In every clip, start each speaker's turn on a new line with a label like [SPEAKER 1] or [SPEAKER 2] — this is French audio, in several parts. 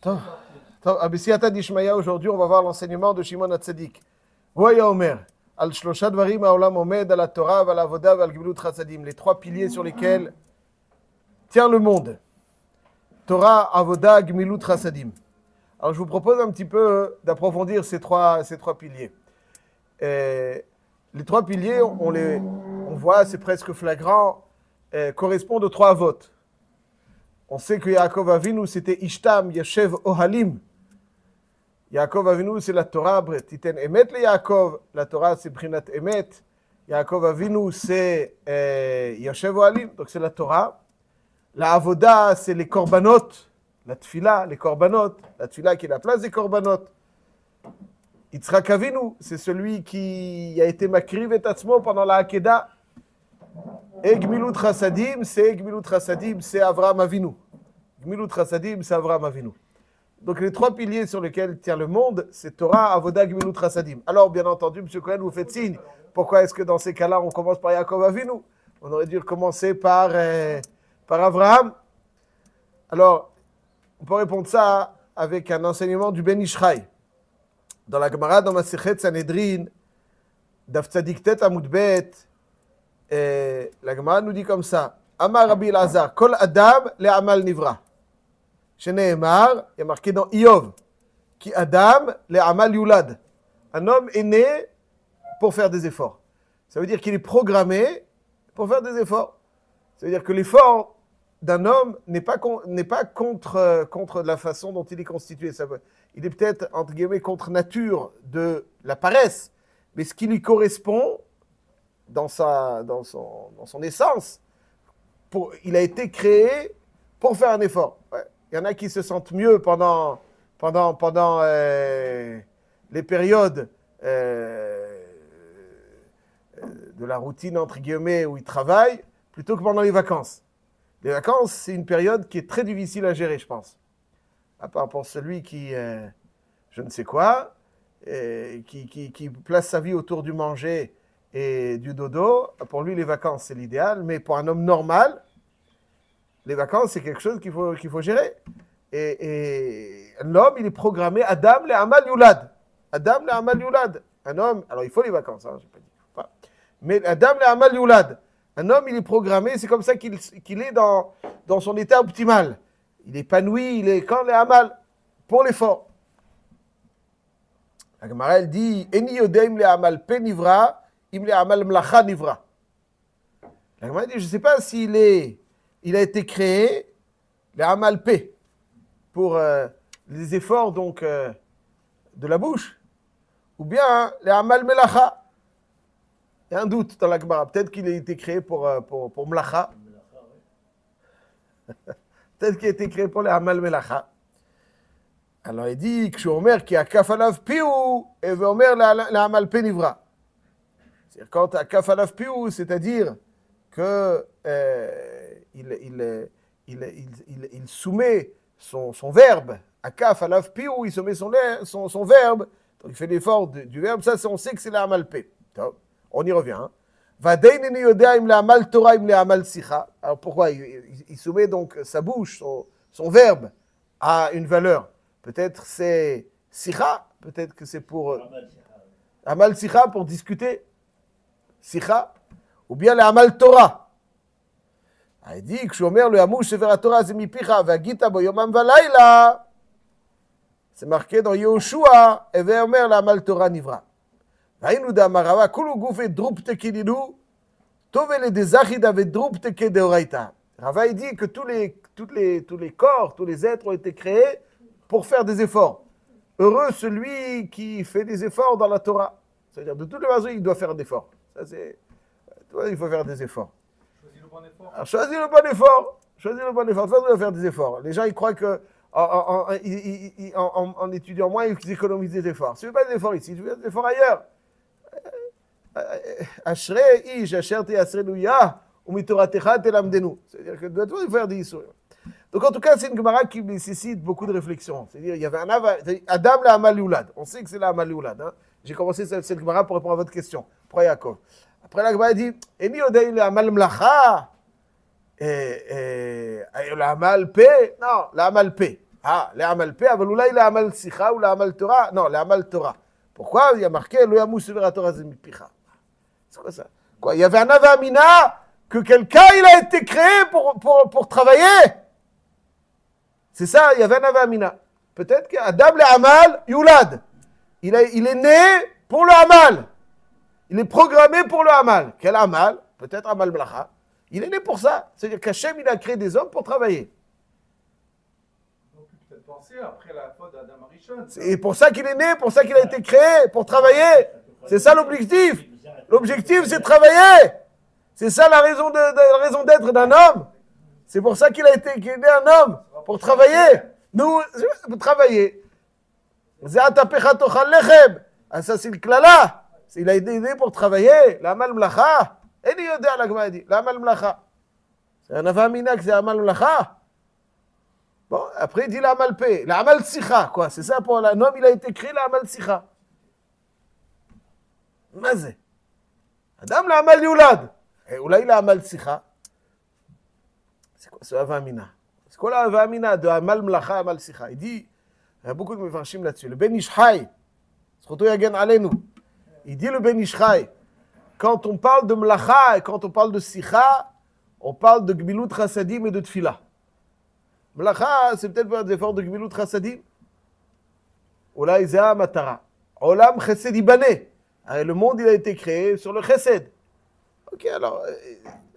[SPEAKER 1] Attends, Abisiyata d'Ishmaïa, aujourd'hui, on va voir l'enseignement de Shimon HaTzadik. Voya Omer, al shlosha dvarim ha'olam omed, al Torah, al avoda, al gemilut chassadim. Les trois piliers sur lesquels tient le monde. Torah, avoda, gemilut chassadim. Alors, je vous propose un petit peu d'approfondir ces trois piliers. Les trois piliers, on voit, c'est presque flagrant, correspondent aux trois votes. On sait que Yaakov Avinu, c'était Ishtam, Yeshev, Ohalim. Yaakov Avinu, c'est la Torah, Titen Emet le Yaakov. La Torah, c'est Brinat Emet. Yaakov Avinu, c'est Yeshev, Ohalim. Donc, c'est la Torah. La Avoda, c'est les korbanot. La Tfila, les korbanot. La Tfila qui est la place des korbanot. Yitzhak Avinu, c'est celui qui a été makriv et tatzmo pendant la Hakeda. Et Gmilut Chassadim, c'est Avraham Avinu. Gmilut Chassadim, c'est Avraham Avinu. Donc les trois piliers sur lesquels tient le monde, c'est Torah, Avoda, Gmilut Chassadim. Alors bien entendu, M. Cohen, vous faites signe. Pourquoi est-ce que dans ces cas-là, on commence par Yaakov Avinu? On aurait dû commencer par Avraham. Alors, on peut répondre ça avec un enseignement du Ben Ishraï. Dans la Gemara, dans Masechet Sanhedrin, Daf Tzadik Tet Amud Bet, la Gemara nous dit comme ça: Amar Rabbi Elazar, Kol Adam le Amal Nivra. Chez Nehemar, il y a marqué dans Iyov, Ki Adam le Amal Yulad. Un homme est né pour faire des efforts. Ça veut dire qu'il est programmé pour faire des efforts. Ça veut dire que l'effort d'un homme n'est pas contre la façon dont il est constitué. Il est peut-être, entre guillemets, contre nature de la paresse, mais ce qui lui correspond dans son essence, il a été créé pour faire un effort. Ouais. Il y en a qui se sentent mieux pendant les périodes de la routine, entre guillemets, où ils travaillent, plutôt que pendant les vacances. Les vacances, c'est une période qui est très difficile à gérer, je pense. À part pour celui qui, je ne sais quoi, qui place sa vie autour du manger et du dodo. Pour lui, les vacances, c'est l'idéal. Mais pour un homme normal, les vacances, c'est quelque chose qu'il faut gérer. Et l'homme, il est programmé Adam le Amal Yulad. Adam le Amal Yulad. Un homme, alors il faut les vacances, hein, j'ai pas dit, faut pas. Mais Adam le Amal Yulad. Un homme, il est programmé, c'est comme ça qu'il est dans son état optimal. Il est épanoui, il est quand le Amal, pour l'effort. La Gemara, elle dit: Eni yodeim le Amal pe nivra, im le Amal mlacha nivra. La Gemara dit: je ne sais pas s'il a été créé, le Amal pe, pour les efforts donc de la bouche, ou bien le Amal melacha. Il y a un doute dans la Gemara. Peut-être qu'il a été créé pour Mlacha. Peut-être qu'il a été créé pour les Amal Melacha. Alors il dit que Omer qui a kafalav piou et veut Omer la Amal Penivra. C'est-à-dire quand à kafalav piou, c'est-à-dire que il soumet son verbe. À kafalav piou, il soumet son verbe. Donc il fait l'effort du verbe. Ça, on sait que c'est la Amal P. On y revient. Alors pourquoi il soumet donc sa bouche, son verbe, à une valeur? Peut-être c'est sicha, peut-être que c'est pour amal sicha, pour discuter. Sicha. Ou bien le amal Torah. Il dit que Shomer le hamouch sever Torah zemipicha vagita bo yomam valayla. C'est marqué dans Yehoshua et Omer le amal Torah nivra. Rava dit que tous les corps, tous les êtres ont été créés pour faire des efforts. Heureux celui qui fait des efforts dans la Torah. C'est-à-dire, de toutes les façons, il doit faire des efforts. Il faut faire des efforts.
[SPEAKER 2] Choisis le bon effort.
[SPEAKER 1] Alors, choisis le bon effort. Choisis le bon effort. De toute façon, il doit faire des efforts. Les gens, ils croient que en étudiant moins, ils économisent des efforts. Si tu ne fais pas des efforts ici, tu fais des efforts ailleurs. C'est-à-dire que doit faire des histoires. Donc en tout cas, c'est une Gemara qui nécessite beaucoup de réflexion. C'est-à-dire, il y avait Adam la Amal Yulad. On sait que c'est la Amal Yulad. Hein. J'ai commencé cette Gemara pour répondre à votre question. Pour Yaakov. Après la Gemara dit: Eni yodeim la Amal Mlacha. La Amal P. Non, la Amal P. Ah, les Amal P, Avaloulaï, les Amal Sicha ou les Amal Torah. Non, les Amal Torah. Pourquoi il y a marqué Lo Yamou Severa Torah Zemipicha? C'est quoi ça? Quoi? Il y avait un Avamina que quelqu'un il a été créé pour travailler. C'est ça, il y avait un Avamina. Peut-être qu'Adam le Amal Yulad. Il est né pour le Amal. Il est programmé pour le Amal. Quel Amal? Peut-être Amal Mlacha. Il est né pour ça. C'est-à-dire qu'Hachem, il a créé des hommes pour travailler.
[SPEAKER 2] On peut peut-être penser après la faute d'Adam Arishon.
[SPEAKER 1] C'est pour ça qu'il est né, pour ça qu'il a été créé, pour travailler. C'est ça l'objectif. L'objectif, c'est de travailler. C'est ça la raison d'être d'un homme. C'est pour ça qu'il a été né un homme, pour travailler. Nous, pour travailler. Ça, c'est le klala. Il a été né pour travailler. L'amal mlacha. Et il y a la Gemara dit, l'amal mlacha. C'est un avamina que c'est amal mlacha. Bon, après il dit l'amal pe. L'amal sicha, quoi. C'est ça pour l'homme, il a été créé l'amal sicha. Mazé. Adam l'amal yulad. Et où là il a amal sicha. C'est quoi ce avamina? C'est quoi l'avamina de amal mlacha, amal sicha? Il dit, il y a beaucoup de mefarshim là-dessus. Le Ben Ishchai, il dit le Ben Ishchai, quand on parle de mlacha et quand on parle de sicha, on parle de gmilut chassadim et de tfila. Mlacha, c'est peut-être pas des efforts de gmilut chassadim. Ola izah matara. Olam chesed ibané. Le monde, il a été créé sur le chesed. Ok, alors,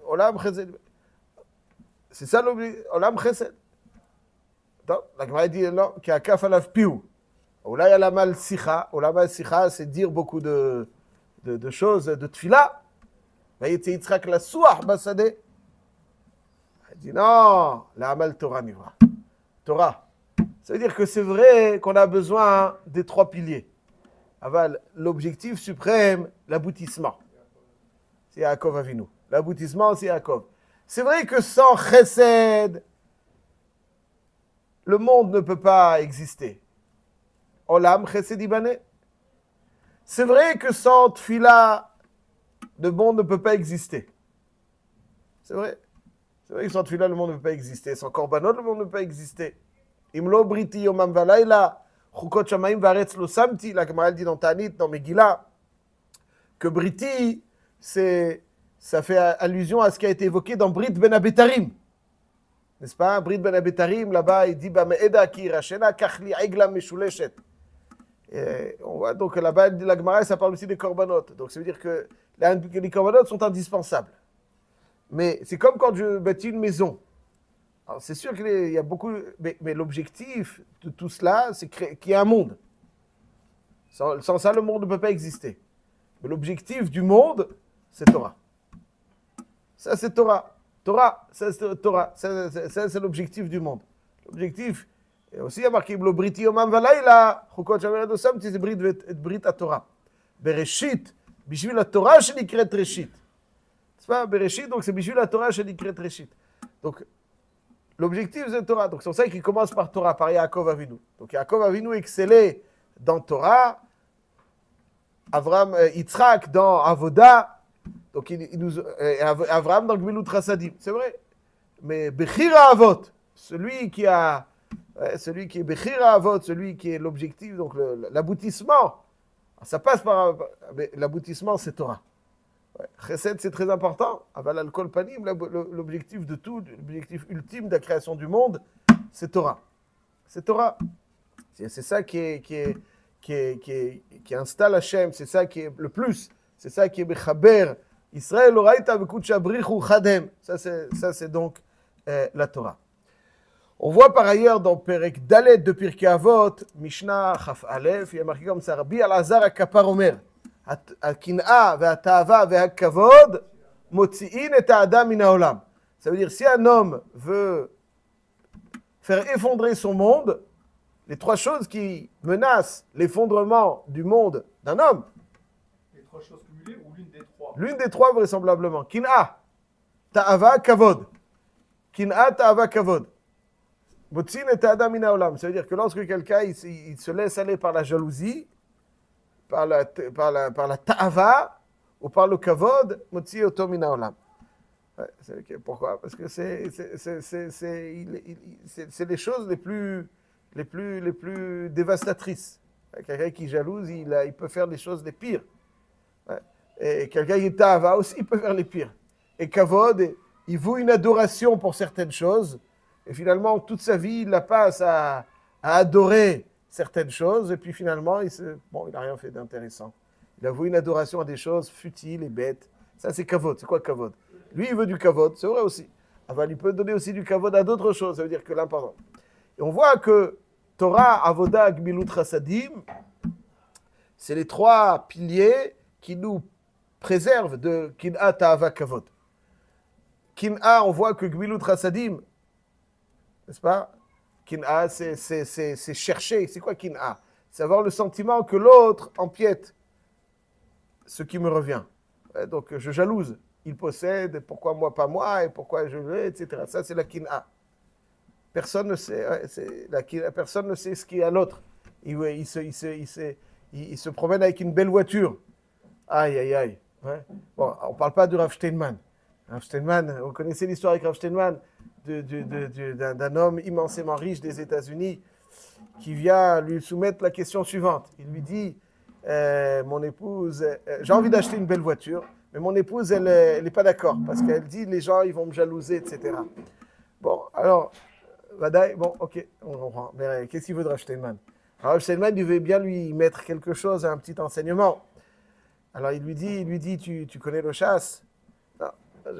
[SPEAKER 1] olam chesed. C'est ça l'objectif. Olam chesed. La Gemara dit non, qui a kaf alav piou. Oula y a la mal sicha. Oula mal sicha, c'est dire beaucoup de choses, de tfila. Mais il Yitzhak la souah basade. Il dit non, la mal Torah nivra. Torah. Ça veut dire que c'est vrai qu'on a besoin des trois piliers. Aval, l'objectif suprême, l'aboutissement. C'est Yaakov Avinu. L'aboutissement, c'est Yaakov. C'est vrai que sans chesed, le monde ne peut pas exister. Olam chesed ibané. C'est vrai que sans tfila, le monde ne peut pas exister. C'est vrai. C'est vrai que sans tfila, le monde ne peut pas exister. Sans korbanot, le monde ne peut pas exister. Imlo briti yomam valayla, chukot shamayim varetz lo samti, la Gemara dit dans Tanit, dans Megillah, que briti, ça fait allusion à ce qui a été évoqué dans Brit Ben Abetarim. N'est-ce pas? Brit Ben Abetarim, là-bas, il dit Ba'me'eda ki rachena kachli egla meshuleshet. On voit donc là-bas, la Gemara, ça parle aussi des korbanot. Donc ça veut dire que les korbanot sont indispensables. Mais c'est comme quand je bâtis une maison. Alors c'est sûr qu'il y a beaucoup. Mais l'objectif de tout cela, c'est qu'il y ait un monde. Sans ça, le monde ne peut pas exister. Mais l'objectif du monde, c'est Torah. Ça, c'est Torah. Torah, ça c'est Torah. Ça, c'est l'objectif du monde. L'objectif, et aussi il y a marqué le briti yomam valayla, chukot shamayim dosam, c'est brit à Torah. Bereshit, bishvil la Torah shenikret reshit. C'est pas Bereshit, donc c'est bishvil la Torah shenikret reshit. Donc l'objectif c'est Torah. Donc c'est pour ça qu'il commence par Torah, par Yaakov Avinu. Donc Yaakov Avinu excellait dans Torah, Yitzhak dans Avoda. Donc, Avraham dans Gmilut Chassadim, c'est vrai. Mais Bechira Avot, celui qui est Bechira Avot, celui qui est l'objectif, donc l'aboutissement, ça passe par. L'aboutissement, c'est Torah. Ouais. Chesed, c'est très important. Aval al-Kol Panim, l'objectif de tout, l'objectif ultime de la création du monde, c'est Torah. C'est Torah. C'est ça qui installe Hachem, c'est ça qui est le plus, c'est ça qui est Bechaber. Israël oraita vekutcha brichu chadem. Ça c'est donc la Torah. On voit par ailleurs dans Perek Dalet de Pirkei Avot, Mishnah Chaf Aleph, il y a marqué comme ça, Rabbi Elazar HaKapar Omer, Hakin'a ve'hata'ava ve'hakavod motzi'in et ha'adam min ha'olam. Ça veut dire si un homme veut faire effondrer son monde, les trois choses qui menacent l'effondrement du monde d'un homme.
[SPEAKER 2] Les trois choses cumulées ou l'une des trois?
[SPEAKER 1] L'une des trois, vraisemblablement. Kin'a, ta'ava, kavod. Kin'a, ta'ava, kavod. Motzin et ta'adam min ha'olam. Ça veut dire que lorsque quelqu'un il se laisse aller par la jalousie, par la ta'ava, ou par le kavod, motzi oto min ha'olam. Pourquoi? Parce que c'est les choses les plus les plus dévastatrices. Quelqu'un qui jalouse, il peut faire les choses les pires. Et quelqu'un qui est ta'ava aussi, il peut faire les pires. Et kavod, il voue une adoration pour certaines choses, et finalement, toute sa vie, il la passe à adorer certaines choses, et puis finalement, il n'a rien fait d'intéressant. Il a voué une adoration à des choses futiles et bêtes. Ça, c'est kavod. C'est quoi kavod? Lui, il veut du kavod, c'est vrai aussi. Enfin, il peut donner aussi du kavod à d'autres choses, ça veut dire que l'important. Et on voit que Torah, Avoda, Gmilut Chassadim, c'est les trois piliers qui nous préservent de Kin'a, Ta'ava, Kavod. Kin'a, on voit que Gmilut Chassadim, n'est-ce pas? Kin'a, c'est chercher. C'est quoi Kin'a? C'est avoir le sentiment que l'autre empiète ce qui me revient. Donc, je jalouse. Il possède, pourquoi moi, pas moi, et pourquoi je veux, etc. Ça, c'est la Kin'a. Personne ne sait, personne ne sait ce qu'il y a à l'autre. Il se promène avec une belle voiture. Aïe, aïe, aïe. Ouais. Bon, on ne parle pas de Rav Steinman. Rav Steinman, vous connaissez l'histoire avec Rav Steinman d'un homme immensément riche des États-Unis qui vient lui soumettre la question suivante. Il lui dit, mon épouse, j'ai envie d'acheter une belle voiture, mais mon épouse, elle n'est pas d'accord parce qu'elle dit, les gens, ils vont me jalouser, etc. Bon, alors... Vadaï, bon, ok, on comprend. Mais qu'est-ce qu'il veut de Rav Steinman? Alors, Rav Steinman, il veut bien lui mettre quelque chose, un petit enseignement. Alors, il lui dit, tu connais le chasse? Non, pas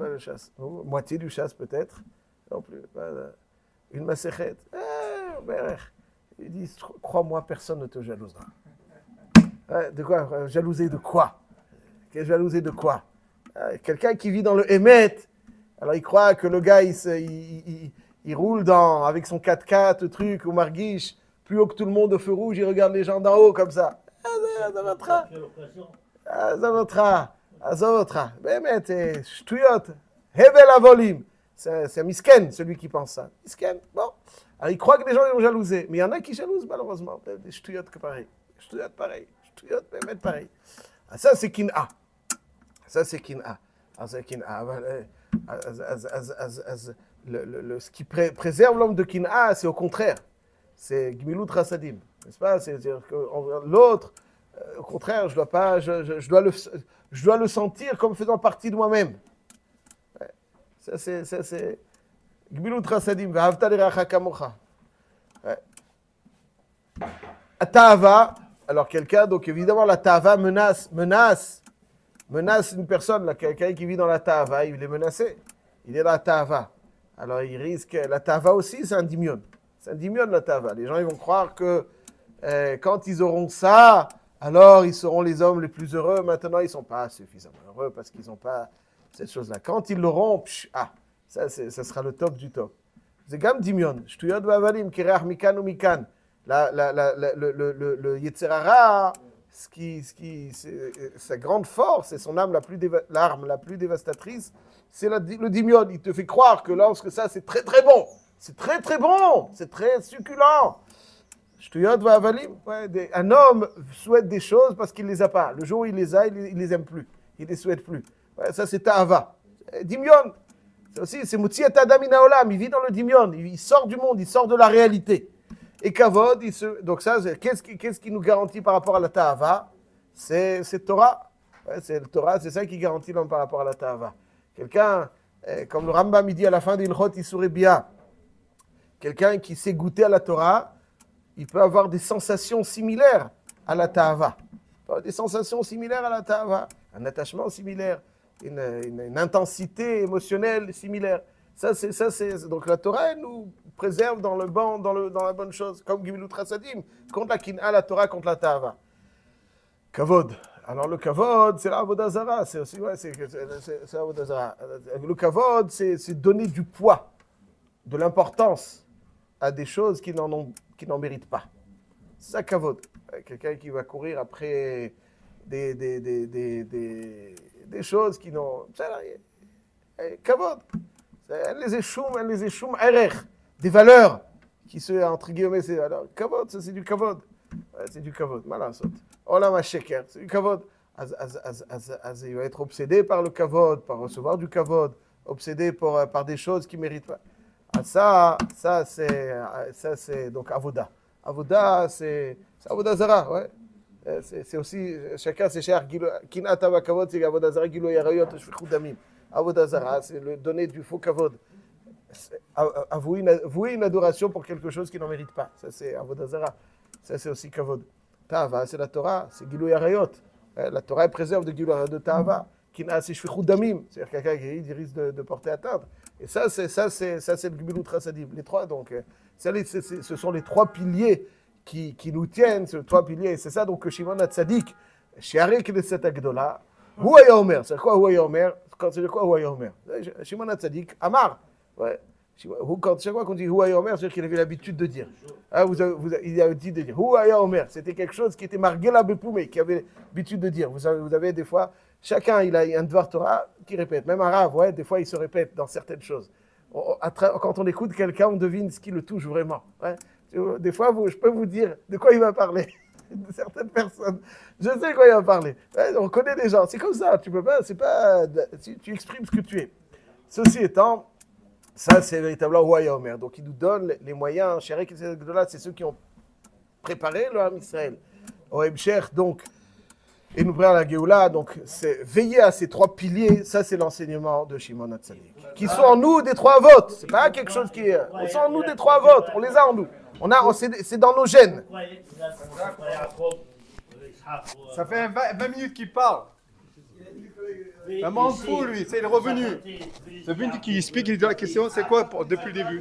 [SPEAKER 1] le chasse. Moitié du chasse, peut-être. Non plus. Une maséchet. Il dit, crois-moi, personne ne te jalousera. De quoi? Jalouser de quoi? Jalouser de quoi? Quelqu'un qui vit dans le Hémet, alors il croit que le gars, il roule avec son 4x4, truc, au Marguiche, plus haut que tout le monde au feu rouge, il regarde les gens d'en haut comme ça. Azotra. Bémet, Shtuyot, Hevel Avolim. C'est un misken, celui qui pense ça. Misken, bon. Alors il croit que les gens vont jalouser, mais il y en a qui jalousent malheureusement. Des Shtuyot pareil. Shtuyot pareil. Shtuyot, Bémet pareil. Ça c'est Kin'a. Ça c'est Kin'a. C'est Kin'a. Ce qui préserve l'homme de Kin'a, c'est au contraire. C'est Gmilut Chassadim. N'est-ce pas? C'est-à-dire que l'autre, au contraire, je dois le sentir comme faisant partie de moi-même. Ouais. Ça, c'est Gmilut Chassadim. V'ahavta l'iracha kamocha. Ta'ava. Alors, quelqu'un, donc évidemment, la ta'ava menace une personne, là, quelqu'un qui vit dans la ta'ava, il est menacé. Il est dans la ta'ava. Alors, il risque... La ta'ava aussi, c'est un dimion. C'est un dimion, la ta'ava. Les gens, ils vont croire que quand ils auront ça, alors ils seront les hommes les plus heureux. Maintenant, ils ne sont pas suffisamment heureux parce qu'ils n'ont pas cette chose-là. Quand ils l'auront, ça sera le top du top. C'est comme dimion. Shtuyot v'avalim, kireach mikan ou mikan. Le Yetzer Hara, sa grande force et son l'arme la plus dévastatrice, c'est le dimion. Il te fait croire que lorsque ça, c'est très très bon. C'est très très bon. C'est très succulent. Shtuyot v'avalim. Un homme souhaite des choses parce qu'il ne les a pas. Le jour où il les a, il ne les aime plus. Il ne les souhaite plus. Ça, c'est ta'ava. Dimion. C'est Mutziat Adam min haolam. Il vit dans le dimion. Il sort du monde. Il sort de la réalité. Et kavod, donc ça, qu'est-ce qui nous garantit par rapport à la ta'ava? C'est Torah. C'est le Torah, c'est ça qui garantit l'homme par rapport à la ta'ava. Quelqu'un, comme le Rambam dit à la fin d'Ilchot Isurei Bia, quelqu'un qui sait goûter à la Torah, il peut avoir des sensations similaires à la ta'ava. Des sensations similaires à la ta'ava. Un attachement similaire, une intensité émotionnelle similaire. Donc la Torah, elle nous préserve dans la bonne chose, comme Gmilut Chassadim, contre la Kin'a, la Torah, contre la Ta'ava. Kavod. Alors le Kavod, c'est l'Avodah Zara, c'est aussi, c'est l'Avodah Zara. Le Kavod, c'est donner du poids, de l'importance à des choses qui n'en méritent pas. C'est ça Kavod. Quelqu'un qui va courir après des choses qui n'ont... Kavod. Elle les échoum, des valeurs qui sont, entre guillemets, c'est valeurs. Kavod, ça c'est du kavod. C'est du kavod, malasot. Olam ha-sheker, c'est du kavod. Il va être obsédé par le kavod, par recevoir du kavod, obsédé par des choses qui ne méritent pas. Ça c'est donc Avoda. Avoda, c'est Avoda Zara, ouais. C'est aussi, chacun c'est cher. Kinata wa kavod, c'est Avoda Zara, Gilo Yarayot, Shvichut Damim. Avoda Zara, c'est le donner du faux kavod. Avouer une adoration pour quelque chose qui n'en mérite pas. Ça c'est Avoda Zara. Ça c'est aussi kavod. Ta'ava, c'est la Torah, c'est Gilo Yarayot. La Torah est préserve de Gilo Yarayot de Ta'ava. Kina, c'est Shvichut Damim. C'est-à-dire quelqu'un qui risque de porter atteinte. Et ça c'est le Gmilut Chasadim. Les trois, donc, ce sont les trois piliers qui nous tiennent, ces trois piliers. Et c'est ça donc que Shimon HaTzadik, Shiarei Knesset Agdola, Huaya Omer. C'est quoi Huaya Omer? C'est quoi Huaya Omer? Shimon HaTzadik, Amar. Ouais. Chaque fois qu'on dit Huaya Omer, c'est-à-dire qu'il avait l'habitude de dire. Il a dit de dire Huaya Omer. C'était quelque chose qui était marqué la Bepoumé, qui avait l'habitude de dire. Vous avez des fois, chacun il a un Dvar Torah qui répète. Même un Rav, ouais, des fois il se répète dans certaines choses. Quand on écoute quelqu'un, on devine ce qui le touche vraiment. Ouais. Des fois, je peux vous dire de quoi il va parler. De certaines personnes. Je sais de quoi il va parler. Ouais, on connaît des gens. C'est comme ça. Tu peux pas. C'est pas. Tu exprimes ce que tu es. Ceci étant, ça c'est véritablement Huaya Omer. Donc il nous donne les moyens. Shiarei Knesset Agdola, c'est ceux qui ont préparé le Ham Israël. Au Hemshech, donc. Et nous prenons la Géoula, donc c'est veiller à ces trois piliers, ça c'est l'enseignement de Shimon HaTzadik. Qui sont en nous des trois votes, c'est pas quelque chose qui est... Ils sont en nous des trois votes, on les a en nous. C'est dans nos gènes.
[SPEAKER 2] Ça fait 20 minutes qu'il parle. Un manque fou, lui, c'est le revenu. C'est venu qui explique la question, c'est quoi depuis le début?